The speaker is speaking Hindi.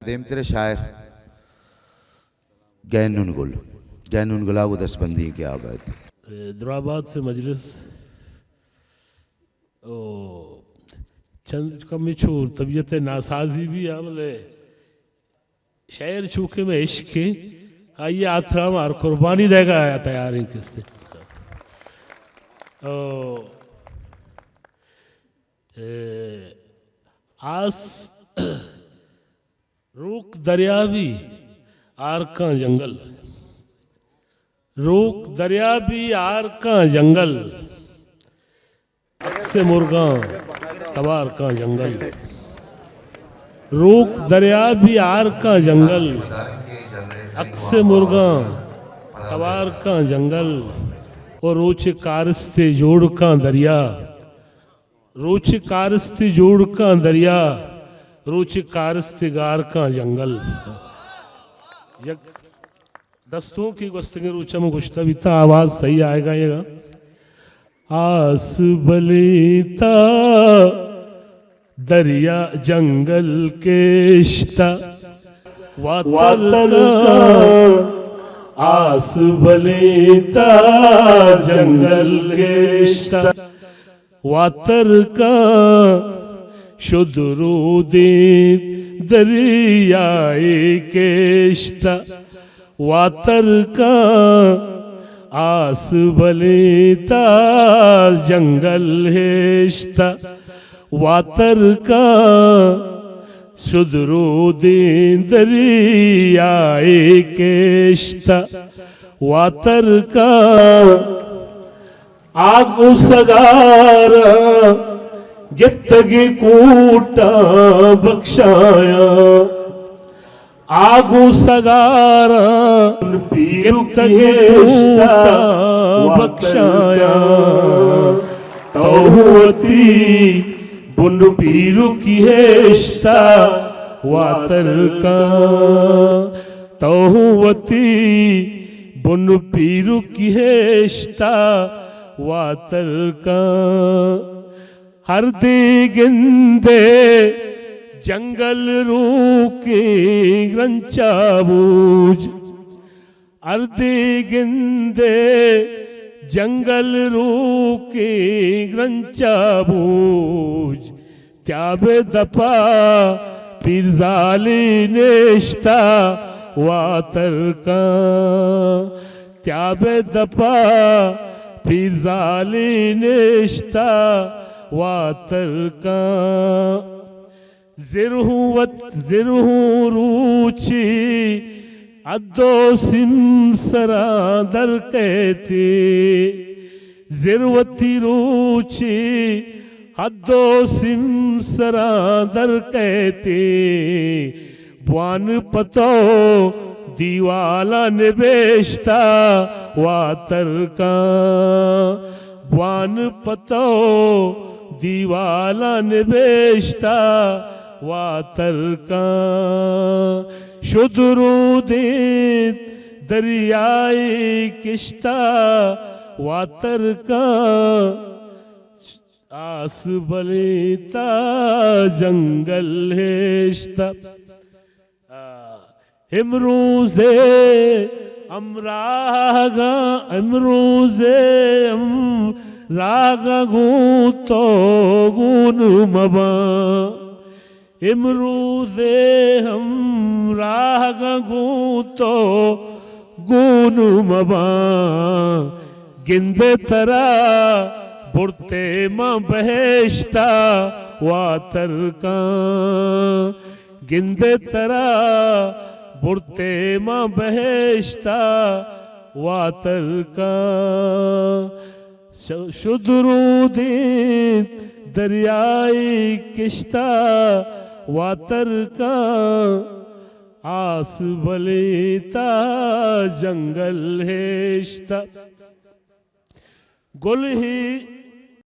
देम तेरे शायर गैनुन गुला वो दसबंदी क्या बात है। हैदराबाद से मजलिस ओ चंद कमिछू तबीयत नासाजी भी आमले शायर चूके में इश्क आइए आथराम और कुर्बानी देगा आया तैयारी किससे ओ आस रूक दरियावी आर का जंगल रूक दरियावी आर का जंगल अक्से मुर्गा तबार का जंगल रूक दरियावी आर का जंगल अक्से मुर्गा तबार का जंगल और रोच कारस्ते जोड़ का दरिया रोच कारस्ते जोड़ का दरिया रोच कारस्ते गार का जंगल दस्तों की गुस्तगी रुचम गुश्तविता आवाज सही आएगा ये आस बलीता दरिया जंगल केश्ता वातर आस बलीता जंगल केश्ता वातर का शुद्रुदीन दरियाए केश्ता वातर का आस बलीता जंगल हेश्ता वातर का शुद्रुदीन दरियाए केश्ता वातर का आग सगार गिप्तगी कूटा बख्शाया आगू सगारा गिप्तगी कूटा बख्शाया तौहती बुन पीरू की हेश्ता वातर का तौहती बुन पीरू की हेश्ता वातर का हर दिगिंदे जंगल रूकी ग्रंचाबूज हर दिगिंदे जंगल रूकी ग्रंचाबूज त्याबे दपा पिरजाली नेश्ता वातर का त्याबे दपा पिरजाली नेश्ता वातर का जिरहू रूची अद्दो सिमसरा दर कहती जिरवती रूची अद्दो सिमसरा दर कहती बुआन पतो दीवाला निबेश्ता वातर का बुआन पतो दीवाला निबेश्ता वातर का शुद्रुदीन दरियाई किश्ता वातर का आस बलीता जंगल हेश्ता इमरूज़े अमरागा इमरूज़े रागा गूतो गुन मबा इमरूज़े हम रागा गूतो गुन मबा गिंदे तरा बुरते मां बहेश्ता वातर का गिंदे तरा बुरते मां बहेश्ता वातर का शुद्रुदीन दरियाई किश्ता वातर का आस बलीता जंगल हेश्ता गुल ही